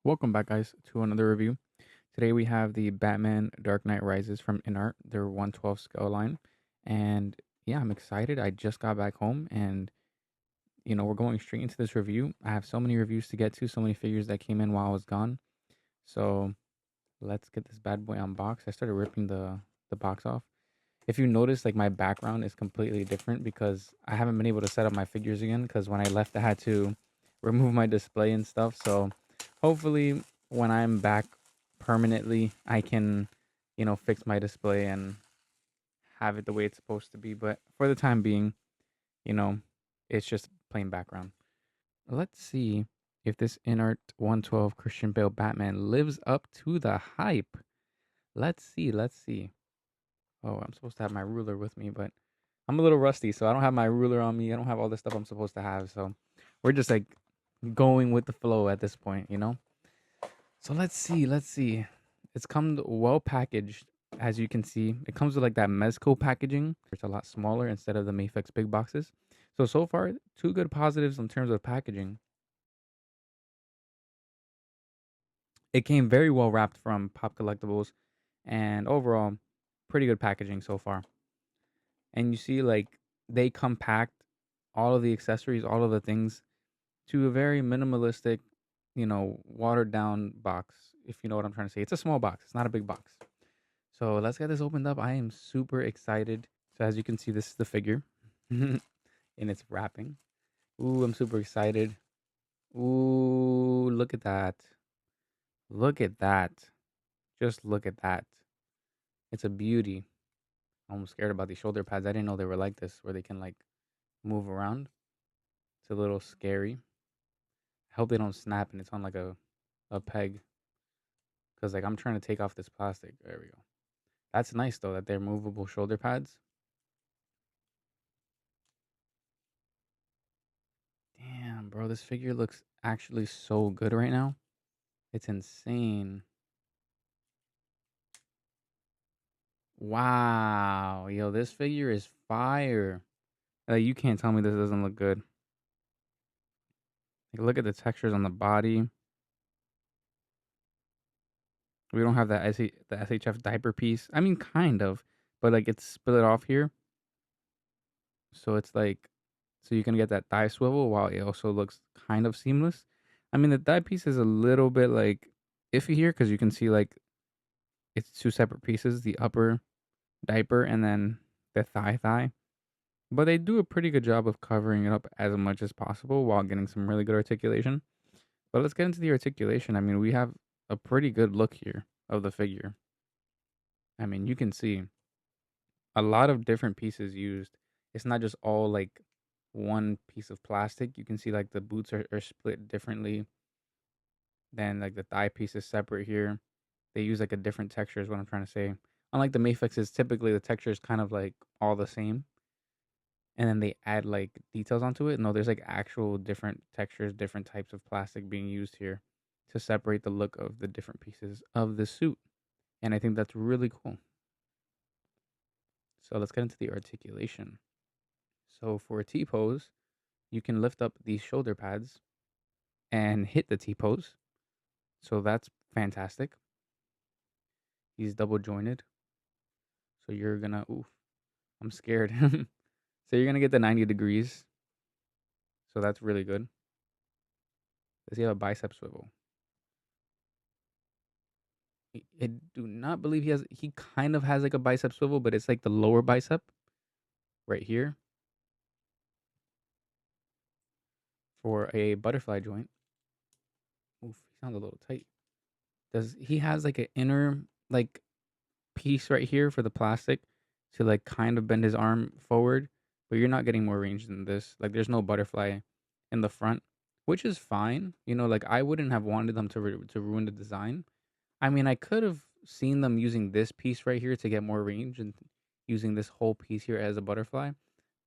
Welcome back, guys, to another review. Today we have the Batman Dark Knight Rises from Inart, their 112 scale line. And yeah, I'm excited. I just got back home and, we're going straight into this review. I have so many reviews to get to, so many figures that came in while I was gone. So let's get this bad boy unboxed. I started ripping the box off. If you notice, like, my background is completely different because I haven't been able to set up my figures again because when I left, I had to remove my display and stuff. So hopefully, when I'm back permanently, I can, fix my display and have it the way it's supposed to be. But for the time being, you know, it's just plain background. Let's see if this Inart 112 Christian Bale Batman lives up to the hype. Let's see. Let's see. Oh, I'm supposed to have my ruler with me, but I'm a little rusty, so I don't have my ruler on me. I don't have all the stuff I'm supposed to have. So we're just like going with the flow at this point. So let's see. Let's see. It's come well packaged, as you can see. It comes with like that Mezco packaging. It's a lot smaller instead of the Mayfix big boxes. So far, two good positives in terms of packaging. It came very well wrapped from Pop Collectibles, and overall, pretty good packaging so far. And you see, like, they compact all of the accessories, all of the things to a very minimalistic, watered down box, if you know what I'm trying to say. It's a small box, it's not a big box. So let's get this opened up. I am super excited. So as you can see, this is the figure in its wrapping. Ooh, I'm super excited. Ooh, look at that. Look at that. Just look at that. It's a beauty. I'm scared about these shoulder pads. I didn't know they were like this, where they can like move around. It's a little scary. I hope they don't snap and it's on like a peg. Cause like I'm trying to take off this plastic. There we go. That's nice though that they're movable shoulder pads. Damn, bro, this figure looks actually so good right now. It's insane. Wow, yo, this figure is fire. Like you can't tell me this doesn't look good. Like look at the textures on the body. We don't have that the SHF diaper piece. I mean, kind of, but like it's split off here, so it's like so you can get that thigh swivel while it also looks kind of seamless. I mean, the thigh piece is a little bit like iffy here because you can see like it's two separate pieces: the upper diaper and then the thigh. But they do a pretty good job of covering it up as much as possible while getting some really good articulation. But let's get into the articulation. I mean, we have a pretty good look here of the figure. I mean, you can see a lot of different pieces used. It's not just all like one piece of plastic. You can see like the boots are split differently than like the thigh piece is separate here. They use like a different texture is what I'm trying to say. Unlike the Mayfixes, typically the texture is kind of like all the same. And then they add like details onto it. No, there's like actual different textures, different types of plastic being used here to separate the look of the different pieces of the suit. And I think that's really cool. So let's get into the articulation. So for a T pose, you can lift up these shoulder pads and hit the T pose. So that's fantastic. He's double jointed. So you're gonna, oof, I'm scared. So you're gonna get the 90 degrees. So that's really good. Does he have a bicep swivel? I do not believe he has. He kind of has like a bicep swivel, but it's like the lower bicep right here for a butterfly joint. Oof, he sounds a little tight. Does he has like an inner like piece right here for the plastic to like kind of bend his arm forward, but you're not getting more range than this. Like there's no butterfly in the front, which is fine. Like I wouldn't have wanted them to ruin the design. I mean, I could have seen them using this piece right here to get more range and using this whole piece here as a butterfly,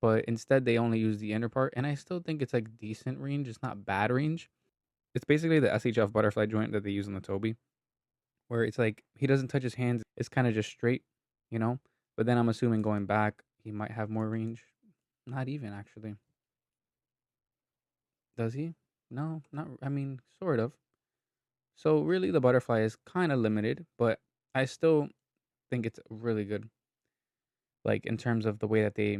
but instead they only use the inner part, and I still think it's like decent range. It's not bad range. It's basically the SHF butterfly joint that they use in the Toby, where it's like he doesn't touch his hands. It's kind of just straight, you know. But then I'm assuming going back, he might have more range. Not even actually. Does he? No, not. I mean, sort of. So really, the butterfly is kind of limited, but I still think it's really good. Like in terms of the way that they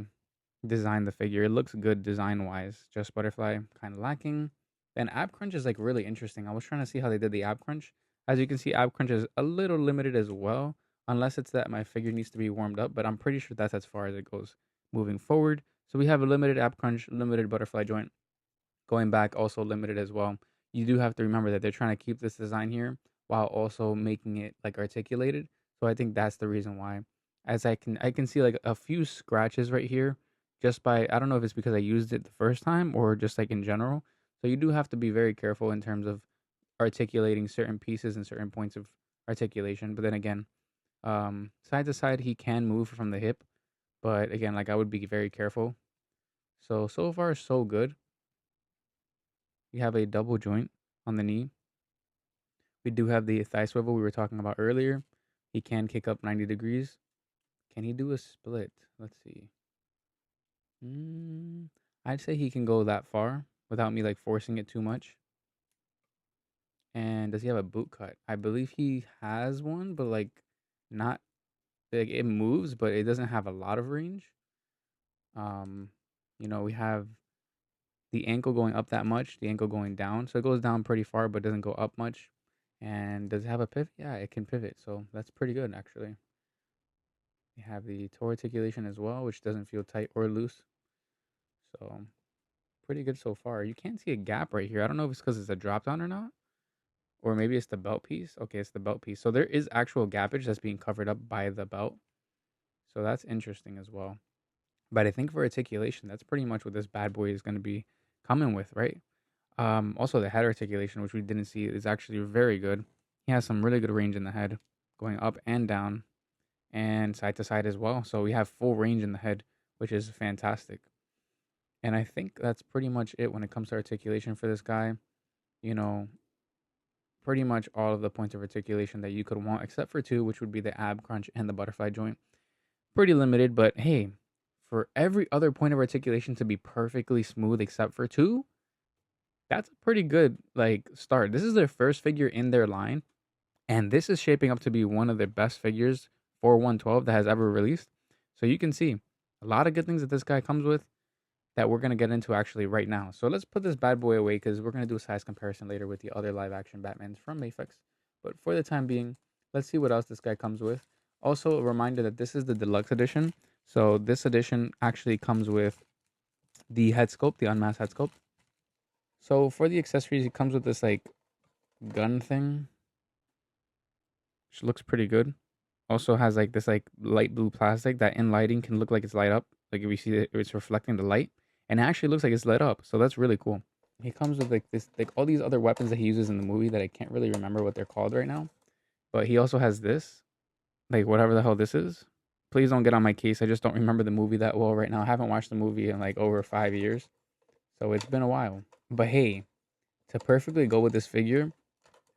design the figure, it looks good design wise. Just butterfly kind of lacking. And ab crunch is like really interesting. I was trying to see how they did the ab crunch. As you can see, ab crunch is a little limited as well, unless it's that my figure needs to be warmed up. But I'm pretty sure that's as far as it goes moving forward. So we have a limited ab crunch, limited butterfly joint. Going back, also limited as well. You do have to remember that they're trying to keep this design here while also making it like articulated. So I think that's the reason why. As I can see like a few scratches right here just by, I don't know if it's because I used it the first time or just like in general. So you do have to be very careful in terms of articulating certain pieces and certain points of articulation. But then again, side to side he can move from the hip, but again, like I would be very careful. So far so good. We have a double joint on the knee. We do have the thigh swivel we were talking about earlier. He can kick up 90 degrees. Can he do a split? Let's see. Mm, I'd say he can go that far without me like forcing it too much. And does he have a boot cut? I believe he has one, but like not like it moves, but it doesn't have a lot of range. Um, we have the ankle going up that much, the ankle going down. So it goes down pretty far, but doesn't go up much. And does it have a pivot? Yeah, it can pivot. So that's pretty good, actually. We have the toe articulation as well, which doesn't feel tight or loose. So pretty good so far. You can't see a gap right here. I don't know if it's because it's a drop down or not. Or maybe it's the belt piece. Okay, it's the belt piece. So there is actual gappage that's being covered up by the belt. So that's interesting as well. But I think for articulation, that's pretty much what this bad boy is going to be coming with, right? Also, the head articulation, which we didn't see, is actually very good. He has some really good range in the head, going up and down, and side to side as well. So we have full range in the head, which is fantastic. And I think that's pretty much it when it comes to articulation for this guy. You know, pretty much all of the points of articulation that you could want, except for two, which would be the ab crunch and the butterfly joint. Pretty limited, but hey, for every other point of articulation to be perfectly smooth except for two, that's a pretty good like start. This is their first figure in their line, and this is shaping up to be one of the best figures for 112 that has ever released. So you can see a lot of good things that this guy comes with that we're gonna get into actually right now. So let's put this bad boy away because we're gonna do a size comparison later with the other live action Batmans from Mayfix. But for the time being, let's see what else this guy comes with. Also, a reminder that this is the deluxe edition. So this edition actually comes with the head sculpt, the unmasked head sculpt. So for the accessories, it comes with this like gun thing, which looks pretty good. Also has like this like light blue plastic that in lighting can look like it's light up. Like if you see it, it's reflecting the light, and it actually looks like it's lit up. So that's really cool. He comes with like this, like all these other weapons that he uses in the movie that I can't really remember what they're called right now. But he also has this, like whatever the hell this is. Please don't get on my case. I just don't remember the movie that well right now. I haven't watched the movie in like over 5 years, so it's been a while. But hey, to perfectly go with this figure,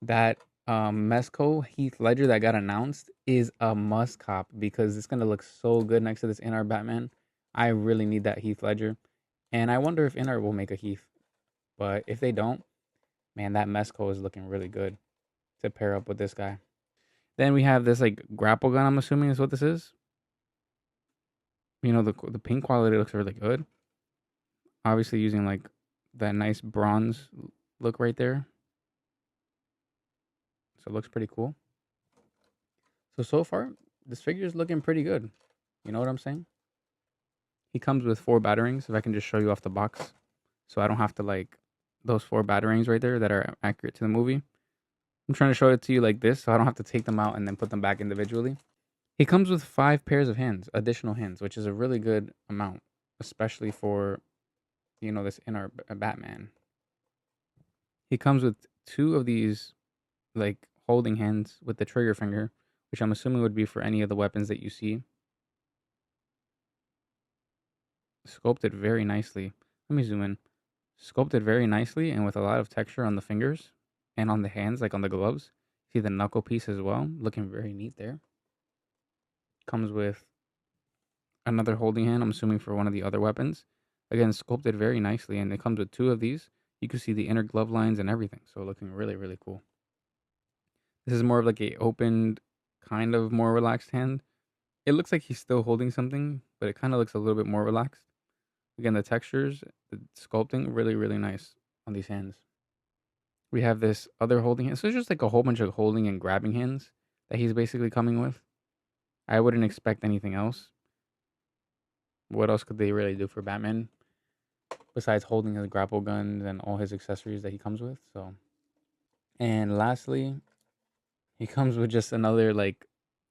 that Mesco Heath Ledger that got announced is a must cop because it's gonna look so good next to this Inart Batman. I really need that Heath Ledger, and I wonder if Inart will make a Heath. But if they don't, man, that Mesco is looking really good to pair up with this guy. Then we have this like grapple gun. I'm assuming is what this is. The pink quality looks really good. Obviously using like that nice bronze look right there. So it looks pretty cool. So far, this figure is looking pretty good. You know what I'm saying? He comes with 4 batterings. If I can just show you off the box, so I don't have to like those 4 batterings right there that are accurate to the movie. I'm trying to show it to you like this, so I don't have to take them out and then put them back individually. He comes with 5 pairs of hands, additional hands, which is a really good amount, especially for this inner Batman. He comes with 2 of these like holding hands with the trigger finger, which I'm assuming would be for any of the weapons that you see. Sculpted very nicely. Let me zoom in. Sculpted very nicely and with a lot of texture on the fingers and on the hands, like on the gloves. See the knuckle piece as well, looking very neat there. Comes with another holding hand, I'm assuming for one of the other weapons. Again, sculpted very nicely, and it comes with 2 of these. You can see the inner glove lines and everything, so looking really, really cool. This is more of like a opened, kind of more relaxed hand. It looks like he's still holding something, but it kind of looks a little bit more relaxed. Again, the textures, the sculpting, really, really nice on these hands. We have this other holding hand. So it's just like a whole bunch of holding and grabbing hands that he's basically coming with. I wouldn't expect anything else. What else could they really do for Batman besides holding his grapple guns and all his accessories that he comes with? So, and lastly, he comes with just another like,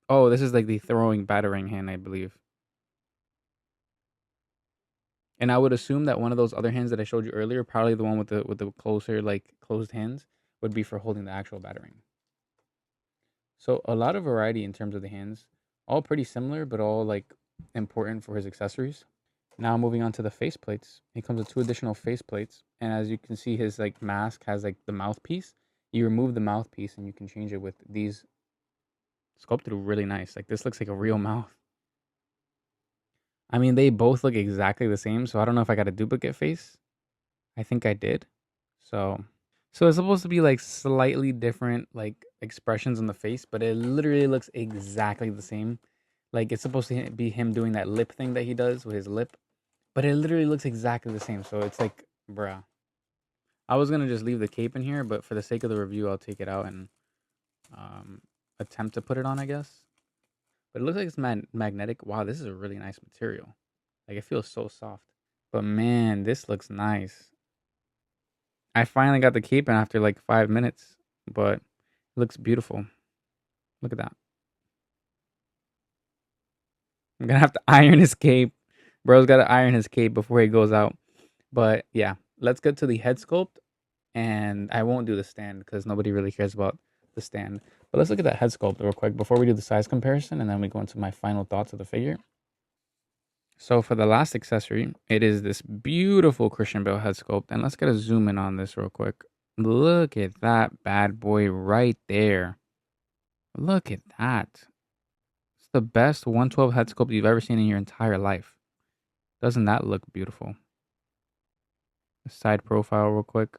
oh, this is like the throwing battering hand, I believe. And I would assume that one of those other hands that I showed you earlier, probably the one with the closer like closed hands, would be for holding the actual battering. So a lot of variety in terms of the hands, all pretty similar, but all like important for his accessories. Now moving on to the face plates. He comes with two additional face plates, and as you can see, his like mask has like the mouthpiece. You remove the mouthpiece, and you can change it with these sculpted really nice. Like this looks like a real mouth. I mean, they both look exactly the same, so I don't know if I got a duplicate face. I think I did. So it's supposed to be like slightly different like expressions on the face, but it literally looks exactly the same. Like it's supposed to be him doing that lip thing that he does with his lip, but it literally looks exactly the same. So it's like, bruh. I was gonna just leave the cape in here, but for the sake of the review, I'll take it out and um, attempt to put it on, I guess. But it looks like it's magnetic. Wow, this is a really nice material. Like it feels so soft. But man, this looks nice. I finally got the cape in after like 5 minutes, but it looks beautiful. Look at that. I'm gonna have to iron his cape. Bro's gotta iron his cape before he goes out. But yeah, let's get to the head sculpt. And I won't do the stand because nobody really cares about the stand. But let's look at that head sculpt real quick before we do the size comparison, and then we go into my final thoughts of the figure. So for the last accessory, it is this beautiful Christian Bale head sculpt. And let's get a zoom in on this real quick. Look at that bad boy right there. Look at that. It's the best 112 head sculpt you've ever seen in your entire life. Doesn't that look beautiful? Side profile real quick.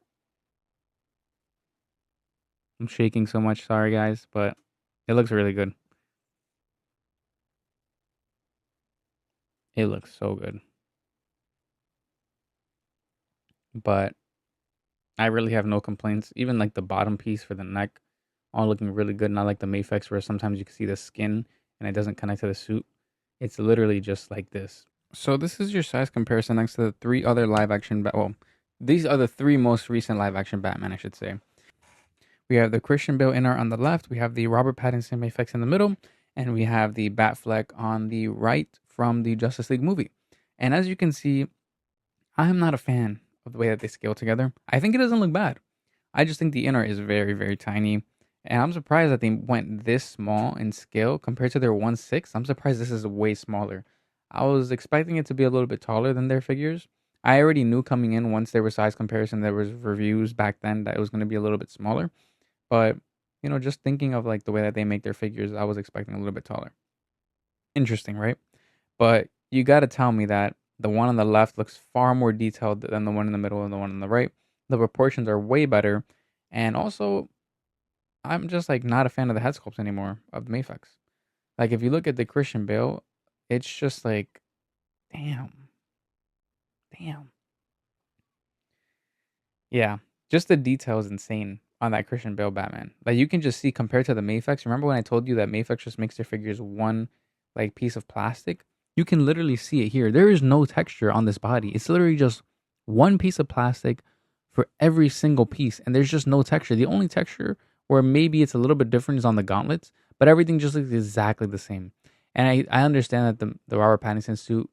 I'm shaking so much, sorry guys, but it looks really good. It looks so good. But I really have no complaints. Even like the bottom piece for the neck, all looking really good. Not like the Mafex where sometimes you can see the skin and it doesn't connect to the suit. It's literally just like this. So this is your size comparison next to the three other live action, well, these are the three most recent live action Batman, I should say. We have the Christian Bale Inart on the left, we have the Robert Pattinson Mafex in the middle, and we have the Batfleck on the right from the Justice League movie. And as you can see, I am not a fan of the way that they scale together. I think it doesn't look bad. I just think the Inart is very, very tiny. And I'm surprised that they went this small in scale compared to their 1/6. I'm surprised this is way smaller. I was expecting it to be a little bit taller than their figures. I already knew coming in once there was size comparison, there was reviews back then that it was going to be a little bit smaller. But, you know, just thinking of like the way that they make their figures, I was expecting a little bit taller. Interesting, right? But you got to tell me that the one on the left looks far more detailed than the one in the middle and the one on the right. The proportions are way better. And also, I'm just like not a fan of the head sculpts anymore of the Mafex. Like if you look at the Christian Bale, it's just like, damn, damn. Yeah, just the detail is insane on that Christian Bale Batman. Like you can just see compared to the Mafex. Remember when I told you that Mafex just makes their figures one like piece of plastic? You can literally see it here. There is no texture on this body. It's literally just one piece of plastic for every single piece, and there's just no texture. The only texture where maybe it's a little bit different is on the gauntlets, but everything just looks exactly the same. And I understand that the Robert Pattinson suit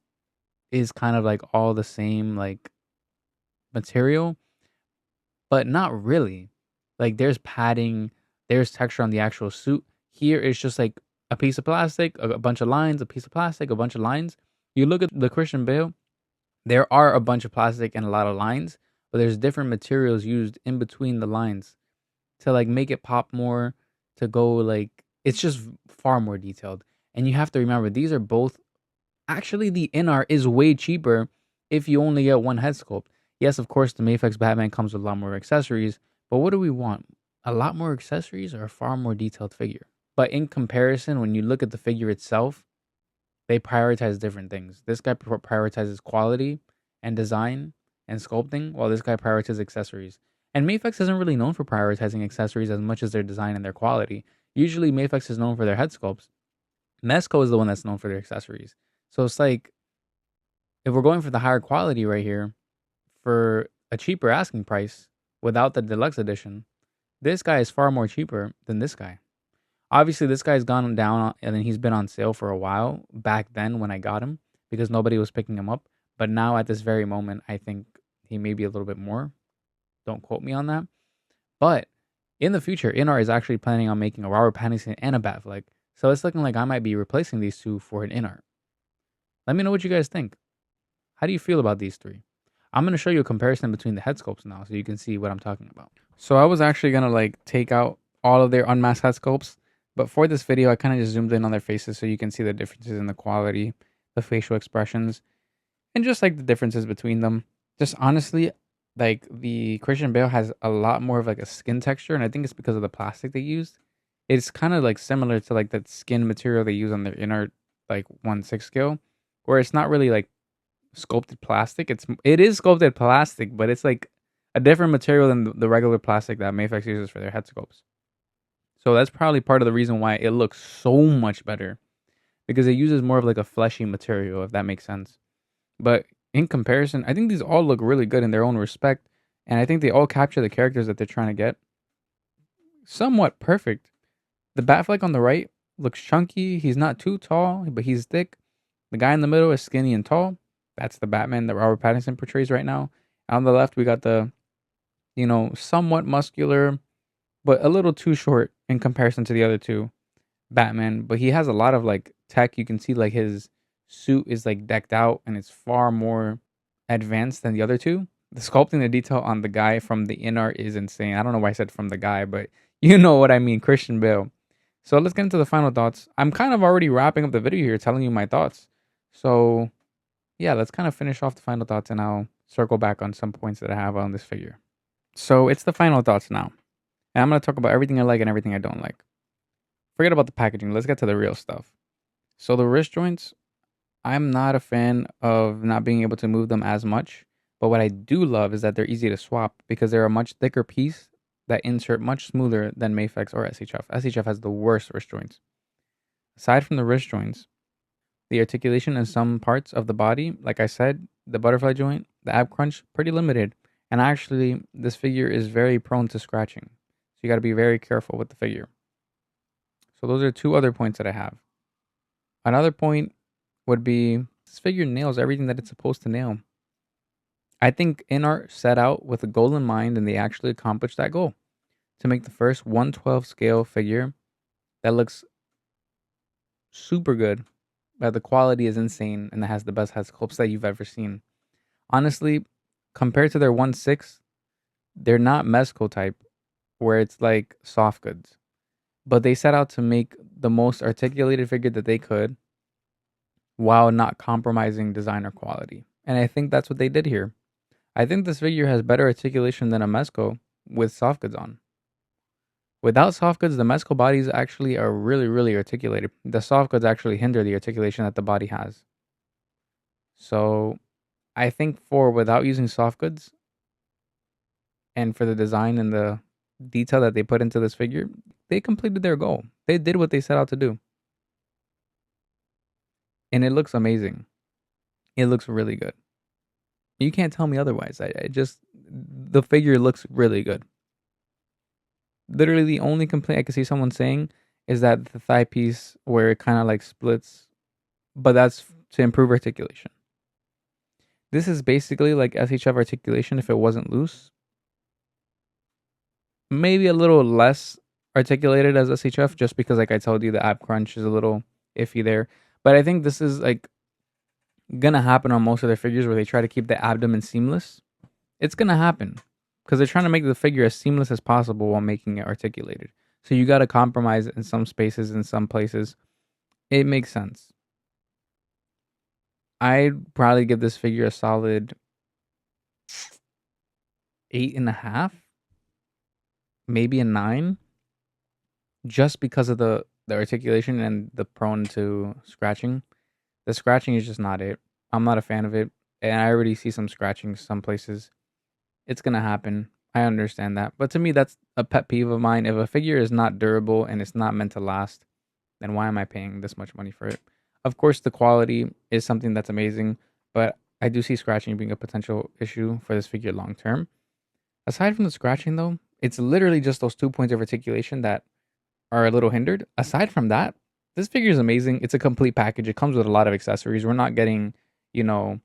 is kind of like all the same like material, but not really. Like there's padding, there's texture on the actual suit. Here it's just like a piece of plastic, a bunch of lines, a piece of plastic, a bunch of lines. You look at the Christian Bale, there are a bunch of plastic and a lot of lines, but there's different materials used in between the lines to like make it pop more, to go like it's just far more detailed. And you have to remember these are both actually the Inart is way cheaper if you only get one head sculpt. Yes, of course, the Mafex Batman comes with a lot more accessories, but what do we want? a lot more accessories or a far more detailed figure. But in comparison, when you look at the figure itself, they prioritize different things. This guy prioritizes quality and design and sculpting, while this guy prioritizes accessories. And Mafex isn't really known for prioritizing accessories as much as their design and their quality. Usually, Mafex is known for their head sculpts. Mezco is the one that's known for their accessories. So it's like, if we're going for the higher quality right here, for a cheaper asking price without the deluxe edition, this guy is far more cheaper than this guy. Obviously, this guy's gone down and then he's been on sale for a while back then when I got him because nobody was picking him up. But now at this very moment, I think he may be a little bit more. Don't quote me on that. But in the future, Inart is actually planning on making a Robert Pattinson and a Batfleck. So it's looking like I might be replacing these two for an Inart. Let me know what you guys think. How do you feel about these three? I'm going to show you a comparison between the head sculpts now so you can see what I'm talking about. So I was actually going to like take out all of their unmasked head sculpts, but for this video I kind of just zoomed in on their faces so you can see the differences in the quality, the facial expressions, and just like the differences between them. Just honestly, like the Christian Bale has a lot more of like a skin texture, and I think it's because of the plastic they used. It's kind of like similar to like that skin material they use on their Inart like 1/6 scale, where it's not really like sculpted plastic. It is sculpted plastic, but it's like a different material than the regular plastic that Mafex uses for their head sculpts. So that's probably part of the reason why it looks so much better, because it uses more of like a fleshy material, if that makes sense. But in comparison, I think these all look really good in their own respect, and I think they all capture the characters that they're trying to get somewhat perfect. The Batfleck on the right looks chunky. He's not too tall, but he's thick. The guy in the middle is skinny and tall. That's the Batman that Robert Pattinson portrays right now. On the left, we got the, somewhat muscular, but a little too short in comparison to the other two Batman. But he has a lot of like tech. You can see like his suit is like decked out and it's far more advanced than the other two. The sculpting, the detail on the guy from the Inart is insane. I don't know why I said from the guy, but you know what I mean, Christian Bale. So let's get into the final thoughts. I'm kind of already wrapping up the video here, telling you my thoughts. So yeah, let's kind of finish off the final thoughts and I'll circle back on some points that I have on this figure. So it's the final thoughts now. And I'm going to talk about everything I like and everything I don't like. Forget about the packaging. Let's get to the real stuff. So the wrist joints, I'm not a fan of not being able to move them as much. But what I do love is that they're easy to swap because they're a much thicker piece that insert much smoother than Mafex or SHF. SHF has the worst wrist joints. Aside from the wrist joints, the articulation in some parts of the body, like I said, the butterfly joint, the ab crunch, pretty limited. And actually, this figure is very prone to scratching. So you got to be very careful with the figure. So those are two other points that I have. Another point would be this figure nails everything that it's supposed to nail. I think Inart set out with a goal in mind and they actually accomplished that goal to make the first 1/12 scale figure that looks super good, that the quality is insane, and that has the best head sculpts that you've ever seen. Honestly, compared to their 1/6, they're not Mezco type, where it's like soft goods. But they set out to make the most articulated figure that they could while not compromising designer quality. And I think that's what they did here. I think this figure has better articulation than a Mezco with soft goods on. Without soft goods, the Mezco bodies actually are really, really articulated. The soft goods actually hinder the articulation that the body has. So I think for without using soft goods and for the design and the detail that they put into this figure, they completed their goal. They did what they set out to do. And it looks amazing. It looks really good. You can't tell me otherwise. The figure looks really good. Literally the only complaint I could see someone saying is that the thigh piece where it kind of like splits, but that's to improve articulation. This is basically like SHF articulation if it wasn't loose. Maybe a little less articulated as SHF just because like I told you the ab crunch is a little iffy there. But I think this is like gonna happen on most of their figures where they try to keep the abdomen seamless. It's gonna happen because they're trying to make the figure as seamless as possible while making it articulated. So you got to compromise in some spaces, in some places. It makes sense. I'd probably give this figure a solid 8.5. maybe a 9, just because of the articulation and the prone to scratching. The scratching is just not it. I'm not a fan of it, and I already see some scratching some places. It's gonna happen. I understand that, but to me, that's a pet peeve of mine. If a figure is not durable and it's not meant to last, then why am I paying this much money for it? Of course, the quality is something that's amazing, but I do see scratching being a potential issue for this figure long term. Aside from the scratching, though, it's literally just those 2 points of articulation that are a little hindered. Aside from that, this figure is amazing. It's a complete package. It comes with a lot of accessories. We're not getting, you know,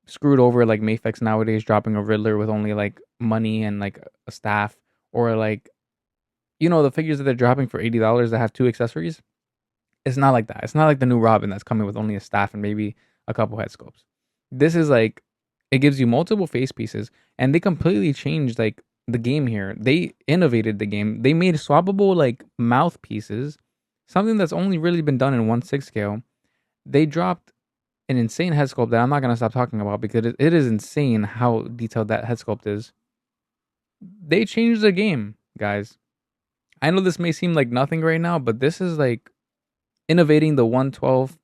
screwed over like Mafex nowadays, dropping a Riddler with only like money and like a staff, or like, the figures that they're dropping for $80 that have two accessories. It's not like that. It's not like the new Robin that's coming with only a staff and maybe a couple head sculpts. This is like, it gives you multiple face pieces, and they completely changed like the game here. They innovated the game. They made swappable like mouthpieces, something that's only really been done in 1/6 scale. They dropped an insane head sculpt that I'm not gonna stop talking about because it is insane how detailed that head sculpt is. They changed the game, guys. I know this may seem like nothing right now, but this is like innovating the 112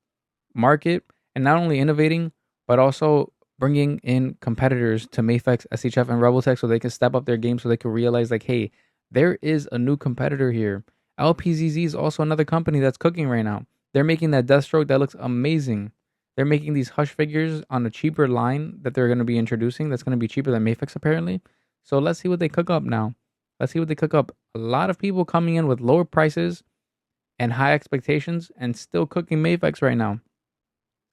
market, and not only innovating, but also bringing in competitors to Mafex, SHF, and Rebeltech so they can step up their game, so they can realize like, hey, there is a new competitor here. LPZZ is also another company that's cooking right now. They're making that Deathstroke that looks amazing. They're making these Hush figures on a cheaper line that they're going to be introducing. That's going to be cheaper than Mafex apparently. So let's see what they cook up now. Let's see what they cook up. A lot of people coming in with lower prices and high expectations and still cooking Mafex right now.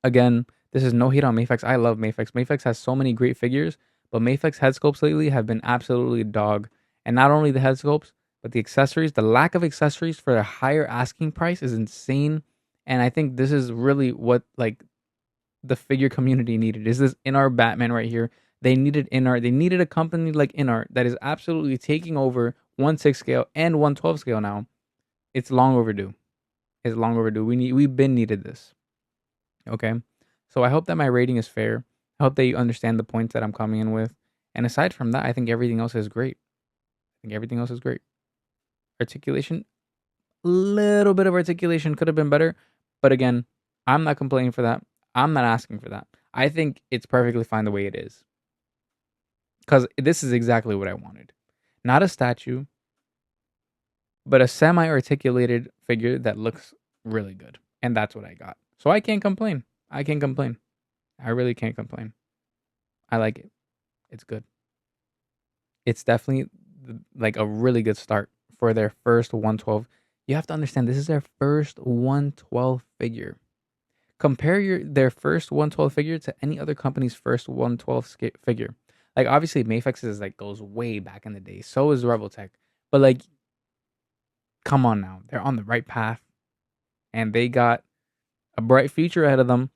Again, this is no hate on Mafex. I love Mafex. Mafex has so many great figures, but Mafex head sculpts lately have been absolutely dog. And not only the head sculpts, but the accessories. The lack of accessories for a higher asking price is insane. And I think this is really what like the figure community needed. Is this Inart Batman right here? They needed Inart. They needed a company like Inart that is absolutely taking over 1/6 scale and 1/12 scale now. It's long overdue. It's long overdue. We've been needed this. Okay. So I hope that my rating is fair. I hope that you understand the points that I'm coming in with. And aside from that, I think everything else is great. I think everything else is great. Articulation, a little bit of articulation could have been better. But again, I'm not complaining for that. I'm not asking for that. I think it's perfectly fine the way it is. Because this is exactly what I wanted. Not a statue, but a semi articulated figure that looks really good. And that's what I got. So I can't complain. I can't complain. I really can't complain. I like it. It's good. It's definitely like a really good start for their first 112. You have to understand this is their first 112 figure. Compare their first 112 figure to any other company's first 112 figure. Like obviously Mafex is like goes way back in the day. So is Rebeltech. But like, come on now. They're on the right path. And they got a bright future ahead of them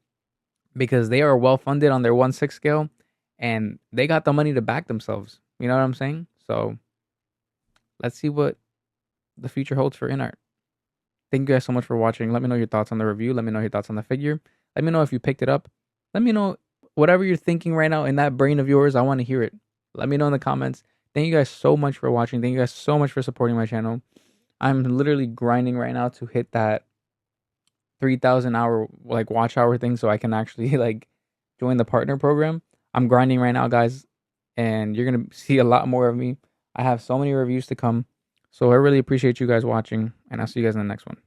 because they are well funded on their 1/6 scale and they got the money to back themselves. You know what I'm saying? So let's see what the future holds for Inart. Thank you guys so much for watching. Let me know your thoughts on the review. Let me know your thoughts on the figure. Let me know if you picked it up. Let me know whatever you're thinking right now in that brain of yours. I want to hear it. Let me know in the comments. Thank you guys so much for watching. Thank you guys so much for supporting my channel. I'm literally grinding right now to hit that 3,000 hour like watch hour thing so I can actually like join the partner program. I'm grinding right now, guys, and you're going to see a lot more of me. I have so many reviews to come. So I really appreciate you guys watching, and I'll see you guys in the next one.